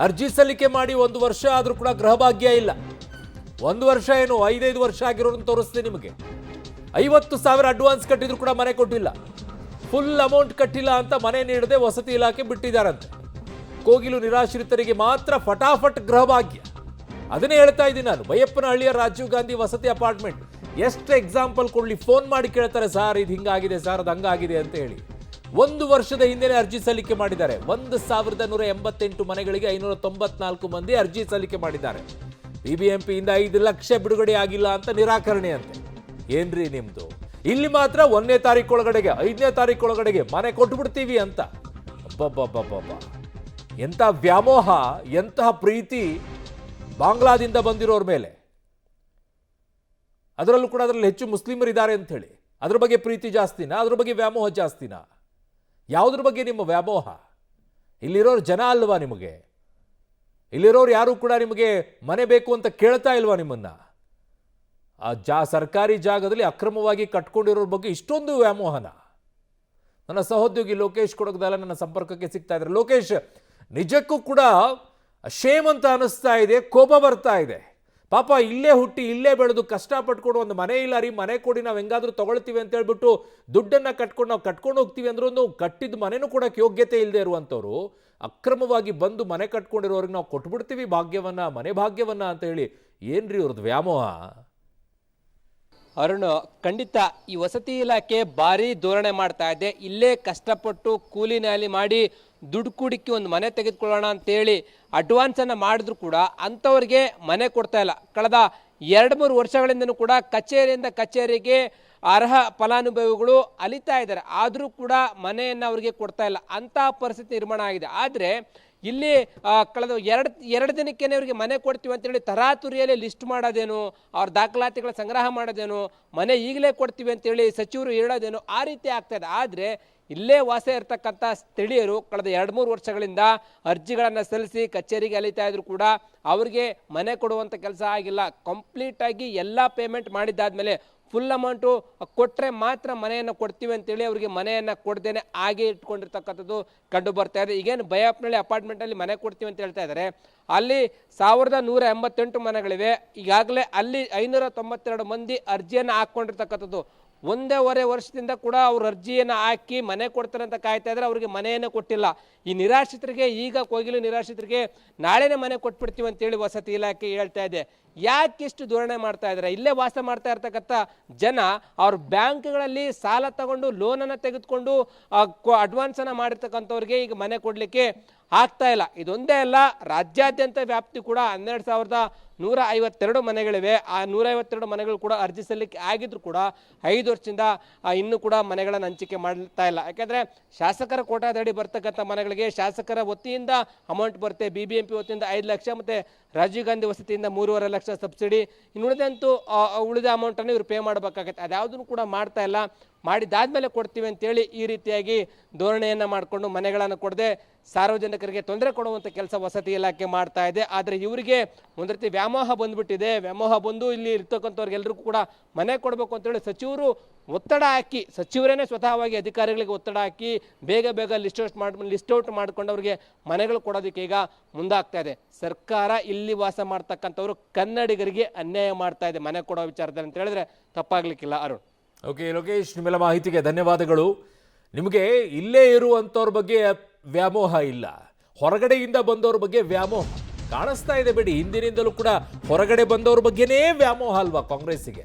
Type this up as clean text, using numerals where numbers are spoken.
ಅರ್ಜಿ ಸಲ್ಲಿಕೆ ಮಾಡಿ 1 ವರ್ಷ ಆದರೂ ಕೂಡ ಗೃಹಭಾಗ್ಯ ಇಲ್ಲ. 1 ವರ್ಷ ಏನು 5 ವರ್ಷ ಆಗಿರೋದನ್ನು ತೋರಿಸ್ತೀನಿ ನಿಮಗೆ. 50,000 ಅಡ್ವಾನ್ಸ್ ಕಟ್ಟಿದ್ರು ಕೂಡ ಮನೆ ಕೊಟ್ಟಿಲ್ಲ. ಫುಲ್ ಅಮೌಂಟ್ ಕಟ್ಟಿಲ್ಲ ಅಂತ ಮನೆ ನೀಡದೆ ವಸತಿ ಇಲಾಖೆ ಬಿಟ್ಟಿದ್ದಾರಂತೆ. ಕೋಗಿಲು ನಿರಾಶ್ರಿತರಿಗೆ ಮಾತ್ರ ಫಟಾಫಟ್ ಗೃಹಭಾಗ್ಯ. ಅದನ್ನೇ ಹೇಳ್ತಾ ಇದ್ದೀನಿ ನಾನು. ಬೈಯಪ್ಪನಹಳ್ಳಿಯ ರಾಜೀವ್ ಗಾಂಧಿ ವಸತಿ ಅಪಾರ್ಟ್ಮೆಂಟ್ ಎಷ್ಟು ಎಕ್ಸಾಂಪಲ್ ಕೊಡ್ಲಿ, ಫೋನ್ ಮಾಡಿ ಕೇಳ್ತಾರೆ, ಸರ್ ಇದು ಹಿಂಗಾಗಿದೆ, ಸರ್ ಅದು ಹಂಗಾಗಿದೆ ಅಂತ ಹೇಳಿ. 1 ವರ್ಷದ ಹಿಂದೆನೇ ಅರ್ಜಿ ಸಲ್ಲಿಕೆ ಮಾಡಿದ್ದಾರೆ. 1188 ಮನೆಗಳಿಗೆ 594 ಮಂದಿ ಅರ್ಜಿ ಸಲ್ಲಿಕೆ ಮಾಡಿದ್ದಾರೆ. ಬಿಬಿಎಂಪಿಯಿಂದ 5 ಲಕ್ಷ ಬಿಡುಗಡೆ ಆಗಿಲ್ಲ ಅಂತ ನಿರಾಕರಣೆ ಅಂತೆ. ಏನ್ರಿ ನಿಮ್ದು? ಇಲ್ಲಿ ಮಾತ್ರ 1ನೇ ತಾರೀಕೊಳಗಡೆಗೆ 5ನೇ ತಾರೀಕೊಳಗಡೆಗೆ ಮನೆ ಕೊಟ್ಟು ಬಿಡ್ತೀವಿ ಅಂತ. ಅಬ್ಬಬ್ಬಬ್ಬಬ್ಬ, ಎಂಥ ವ್ಯಾಮೋಹ, ಎಂತಹ ಪ್ರೀತಿ ಬಾಂಗ್ಲಾದಿಂದ ಬಂದಿರೋರ ಮೇಲೆ. ಅದರಲ್ಲೂ ಕೂಡ ಅದರಲ್ಲಿ ಹೆಚ್ಚು ಮುಸ್ಲಿಮರಿದ್ದಾರೆ ಅಂತ ಹೇಳಿ ಅದ್ರ ಬಗ್ಗೆ ಪ್ರೀತಿ ಜಾಸ್ತಿನಾ, ಅದ್ರ ಬಗ್ಗೆ ವ್ಯಾಮೋಹ ಜಾಸ್ತಿನಾ? ಯಾವುದ್ರ ಬಗ್ಗೆ ನಿಮ್ಮ ವ್ಯಾಮೋಹ? ಇಲ್ಲಿರೋರು ಜನ ಅಲ್ವಾ ನಿಮಗೆ? ಇಲ್ಲಿರೋರು ಯಾರು ಕೂಡ ನಿಮಗೆ ಮನೆ ಬೇಕು ಅಂತ ಕೇಳ್ತಾ ಇಲ್ವಾ ನಿಮ್ಮನ್ನ? ಆ ಸರ್ಕಾರಿ ಜಾಗದಲ್ಲಿ ಅಕ್ರಮವಾಗಿ ಕಟ್ಕೊಂಡಿರೋರ ಬಗ್ಗೆ ಇಷ್ಟೊಂದು ವ್ಯಾಮೋಹನ? ನನ್ನ ಸಹೋದ್ಯೋಗಿ ಲೋಕೇಶ್ ಕೊಡಗದಲ್ಲ ನನ್ನ ಸಂಪರ್ಕಕ್ಕೆ ಸಿಗ್ತಾ ಇದ್ದಾರೆ. ಲೋಕೇಶ್, ನಿಜಕ್ಕೂ ಕೂಡ ಶೇಮ್ ಅಂತ ಅನಿಸ್ತಾ ಇದೆ, ಕೋಪ ಬರ್ತಾ ಇದೆ. ಪಾಪ ಇಲ್ಲೇ ಹುಟ್ಟಿ ಇಲ್ಲೇ ಬೆಳೆದು ಕಷ್ಟಪಟ್ಕೊಂಡು ಒಂದು ಮನೆ ಇಲ್ಲ ರೀ, ಮನೆ ಕೊಡಿ, ನಾವು ಹೆಂಗಾದ್ರೂ ತಗೊಳ್ತೀವಿ ಅಂತ ಹೇಳ್ಬಿಟ್ಟು ದುಡ್ಡನ್ನು ನಾವು ಕಟ್ಕೊಂಡು ಹೋಗ್ತೀವಿ ಅಂದ್ರೂ ಕಟ್ಟಿದ ಮನೆನೂ ಕೊಡೋಕ್ಕೆ ಯೋಗ್ಯತೆ ಇಲ್ಲದೆ ಇರುವಂಥವ್ರು ಅಕ್ರಮವಾಗಿ ಬಂದು ಮನೆ ಕಟ್ಕೊಂಡಿರೋರಿಗೆ ನಾವು ಕೊಟ್ಬಿಡ್ತೀವಿ ಭಾಗ್ಯವನ್ನ, ಮನೆ ಭಾಗ್ಯವನ್ನ ಅಂತ ಹೇಳಿ. ಏನ್ರಿ ಅವ್ರದ್ದು ವ್ಯಾಮೋಹ? ಅರುಣ್, ಖಂಡಿತ ಈ ವಸತಿ ಇಲಾಖೆ ಭಾರಿ ಧೋರಣೆ ಮಾಡ್ತಾ ಇದೆ. ಇಲ್ಲೇ ಕಷ್ಟಪಟ್ಟು ಕೂಲಿ ನಾಲಿ ಮಾಡಿ ದುಡ್ಡು ಕೂಡಿಕ್ಕೆ ಒಂದು ಮನೆ ತೆಗೆದುಕೊಳ್ಳೋಣ ಅಂತೇಳಿ ಅಡ್ವಾನ್ಸನ್ನು ಮಾಡಿದ್ರು ಕೂಡ ಅಂಥವ್ರಿಗೆ ಮನೆ ಕೊಡ್ತಾ ಇಲ್ಲ. ಕಳೆದ 2-3 ವರ್ಷಗಳಿಂದನೂ ಕೂಡ ಕಚೇರಿಯಿಂದ ಕಚೇರಿಗೆ ಅರ್ಹ ಫಲಾನುಭವಿಗಳು ಅಲಿತಾ ಇದ್ದಾರೆ, ಆದರೂ ಕೂಡ ಮನೆಯನ್ನು ಅವರಿಗೆ ಕೊಡ್ತಾ ಇಲ್ಲ. ಅಂತಹ ಪರಿಸ್ಥಿತಿ ನಿರ್ಮಾಣ ಆಗಿದೆ. ಆದರೆ ಇಲ್ಲಿ ಕಳೆದ ಎರಡು ದಿನಕ್ಕೇನೆ ಅವರಿಗೆ ಮನೆ ಕೊಡ್ತೀವಿ ಅಂತೇಳಿ ತರಾತುರಿಯಲ್ಲಿ ಲಿಸ್ಟ್ ಮಾಡೋದೇನು, ಅವ್ರ ದಾಖಲಾತಿಗಳ ಸಂಗ್ರಹ ಮಾಡೋದೇನು, ಮನೆ ಈಗಲೇ ಕೊಡ್ತೀವಿ ಅಂತೇಳಿ ಸಚಿವರು ಹೇಳೋದೇನು, ಆ ರೀತಿ ಆಗ್ತಾ ಇದೆ. ಆದರೆ ಇಲ್ಲೇ ವಾಸ ಇರತಕ್ಕಂಥ ಸ್ಥಳೀಯರು ಕಳೆದ 2-3 ವರ್ಷಗಳಿಂದ ಅರ್ಜಿಗಳನ್ನು ಸಲ್ಲಿಸಿ ಕಚೇರಿಗೆ ಅಲಿತಾ ಇದ್ರು ಕೂಡ ಅವ್ರಿಗೆ ಮನೆ ಕೊಡುವಂಥ ಕೆಲಸ ಆಗಿಲ್ಲ. ಕಂಪ್ಲೀಟಾಗಿ ಎಲ್ಲ ಪೇಮೆಂಟ್ ಮಾಡಿದ್ದಾದ್ಮೇಲೆ ಫುಲ್ ಅಮೌಂಟು ಕೊಟ್ಟರೆ ಮಾತ್ರ ಮನೆಯನ್ನು ಕೊಡ್ತೀವಿ ಅಂತೇಳಿ ಅವರಿಗೆ ಮನೆಯನ್ನು ಕೊಡ್ದೇನೆ ಹಾಗೆ ಇಟ್ಕೊಂಡಿರ್ತಕ್ಕಂಥದ್ದು ಕಂಡು ಬರ್ತಾ ಇದೆ. ಈಗೇನು ಬೈಯಪ್ಪನಹಳ್ಳಿ ಅಪಾರ್ಟ್ಮೆಂಟಲ್ಲಿ ಮನೆ ಕೊಡ್ತೀವಿ ಅಂತ ಹೇಳ್ತಾ ಇದ್ದಾರೆ. ಅಲ್ಲಿ 1188 ಮನೆಗಳಿವೆ. ಈಗಾಗಲೇ ಅಲ್ಲಿ 592 ಮಂದಿ ಅರ್ಜಿಯನ್ನು ಹಾಕ್ಕೊಂಡಿರ್ತಕ್ಕಂಥದ್ದು. 1.5 ವರ್ಷದಿಂದ ಕೂಡ ಅವ್ರು ಅರ್ಜಿಯನ್ನು ಹಾಕಿ ಮನೆ ಕೊಡ್ತಾರೆ ಅಂತ ಕಾಯ್ತಾ ಇದ್ದಾರೆ, ಅವ್ರಿಗೆ ಮನೆಯನ್ನು ಕೊಟ್ಟಿಲ್ಲ. ಈ ನಿರಾಶ್ರಿತರಿಗೆ, ಈಗ ಕೋಗಿಲು ನಿರಾಶ್ರಿತರಿಗೆ ನಾಳೆನೇ ಮನೆ ಕೊಟ್ಬಿಡ್ತೀವಿ ಅಂತೇಳಿ ವಸತಿ ಇಲಾಖೆ ಹೇಳ್ತಾ ಇದೆ. ಯಾಕಿಷ್ಟು ಧೋರಣೆ ಮಾಡ್ತಾ ಇದ್ದಾರೆ? ಇಲ್ಲೇ ವಾಸ ಮಾಡ್ತಾ ಇರ್ತಕ್ಕಂಥ ಜನ ಅವ್ರ ಬ್ಯಾಂಕ್ಗಳಲ್ಲಿ ಸಾಲ ತಗೊಂಡು ಲೋನನ್ನು ತೆಗೆದುಕೊಂಡು ಅಡ್ವಾನ್ಸನ್ನು ಮಾಡಿರ್ತಕ್ಕಂಥವ್ರಿಗೆ ಈಗ ಮನೆ ಕೊಡಲಿಕ್ಕೆ ಆಗ್ತಾ ಇಲ್ಲ. ಇದೊಂದೇ ಅಲ್ಲ, ರಾಜ್ಯಾದ್ಯಂತ ವ್ಯಾಪ್ತಿ ಕೂಡ 12,152 ಮನೆಗಳಿವೆ. ಆ 152 ಮನೆಗಳು ಕೂಡ ಅರ್ಜಿ ಸಲ್ಲಿಕೆ ಆಗಿದ್ರು ಕೂಡ 5 ವರ್ಷದಿಂದ ಇನ್ನೂ ಕೂಡ ಮನೆಗಳನ್ನು ಹಂಚಿಕೆ ಮಾಡ್ತಾ ಇಲ್ಲ. ಯಾಕೆಂದರೆ ಶಾಸಕರ ಕೋಟಾದಡಿ ಬರ್ತಕ್ಕಂಥ ಮನೆಗಳಿಗೆ ಶಾಸಕರ ವತಿಯಿಂದ ಅಮೌಂಟ್ ಬರುತ್ತೆ. BBMP ವತಿಯಿಂದ 5 ಲಕ್ಷ ಮತ್ತು ರಾಜೀವ್ ಗಾಂಧಿ ವಸತಿಯಿಂದ 3.5 ಲಕ್ಷ ಸಬ್ಸಿಡಿ. ಇನ್ನುಳಿದಂತೂ ಉಳಿದ ಅಮೌಂಟನ್ನು ಇವರು ಪೇ ಮಾಡಬೇಕಾಗತ್ತೆ. ಅದ್ಯಾವುದನ್ನು ಕೂಡ ಮಾಡ್ತಾ ಇಲ್ಲ. ಮಾಡಿದಾದ್ಮೇಲೆ ಕೊಡ್ತೀವಿ ಅಂತೇಳಿ ಈ ರೀತಿಯಾಗಿ ಧೋರಣೆಯನ್ನು ಮಾಡಿಕೊಂಡು ಮನೆಗಳನ್ನು ಕೊಡದೆ ಸಾರ್ವಜನಿಕರಿಗೆ ತೊಂದರೆ ಕೊಡುವಂಥ ಕೆಲಸ ವಸತಿ ಇಲಾಖೆ ಮಾಡ್ತಾ ಇದೆ. ಆದರೆ ಇವರಿಗೆ ಒಂದು ರೀತಿ ವ್ಯಾಮೋಹ ಬಂದುಬಿಟ್ಟಿದೆ. ವ್ಯಾಮೋಹ ಬಂದು ಇಲ್ಲಿ ಇರ್ತಕ್ಕಂಥವ್ರಿಗೆಲ್ಲರಿಗೂ ಕೂಡ ಮನೆ ಕೊಡಬೇಕು ಅಂತೇಳಿ ಸಚಿವರು ಒತ್ತಡ ಹಾಕಿ, ಸಚಿವರೇನೆ ಸ್ವತಃವಾಗಿ ಅಧಿಕಾರಿಗಳಿಗೆ ಒತ್ತಡ ಹಾಕಿ ಬೇಗ ಲಿಸ್ಟ್ ಔಟ್ ಮಾಡ್ಕೊಂಡವ್ರಿಗೆ ಮನೆಗಳು ಕೊಡೋದಕ್ಕೆ ಈಗ ಮುಂದಾಗ್ತಾ ಇದೆ. ಸರ್ಕಾರ ಇಲ್ಲಿ ವಾಸ ಮಾಡ್ತಕ್ಕಂಥವ್ರು ಕನ್ನಡಿಗರಿಗೆ ಅನ್ಯಾಯ ಮಾಡ್ತಾ ಇದೆ ಮನೆ ಕೊಡೋ ವಿಚಾರದಲ್ಲಿ ಅಂತ ಹೇಳಿದ್ರೆ ತಪ್ಪಾಗ್ಲಿಕ್ಕಿಲ್ಲ. ಅರುಣ್. ಓಕೆ ಲೋಕೇಶ್, ನಿಮ್ಮೆಲ್ಲ ಮಾಹಿತಿಗೆ ಧನ್ಯವಾದಗಳು. ನಿಮಗೆ ಇಲ್ಲೇ ಇರುವಂಥವ್ರ ಬಗ್ಗೆ ವ್ಯಾಮೋಹ ಇಲ್ಲ, ಹೊರಗಡೆಯಿಂದ ಬಂದವ್ರ ಬಗ್ಗೆ ವ್ಯಾಮೋಹ ಕಾಣಿಸ್ತಾ ಇದೆ ಬಿಡಿ. ಹಿಂದಿನಿಂದಲೂ ಕೂಡ ಹೊರಗಡೆ ಬಂದವ್ರ ಬಗ್ಗೆನೇ ವ್ಯಾಮೋಹ ಅಲ್ವಾ ಕಾಂಗ್ರೆಸ್ಸಿಗೆ?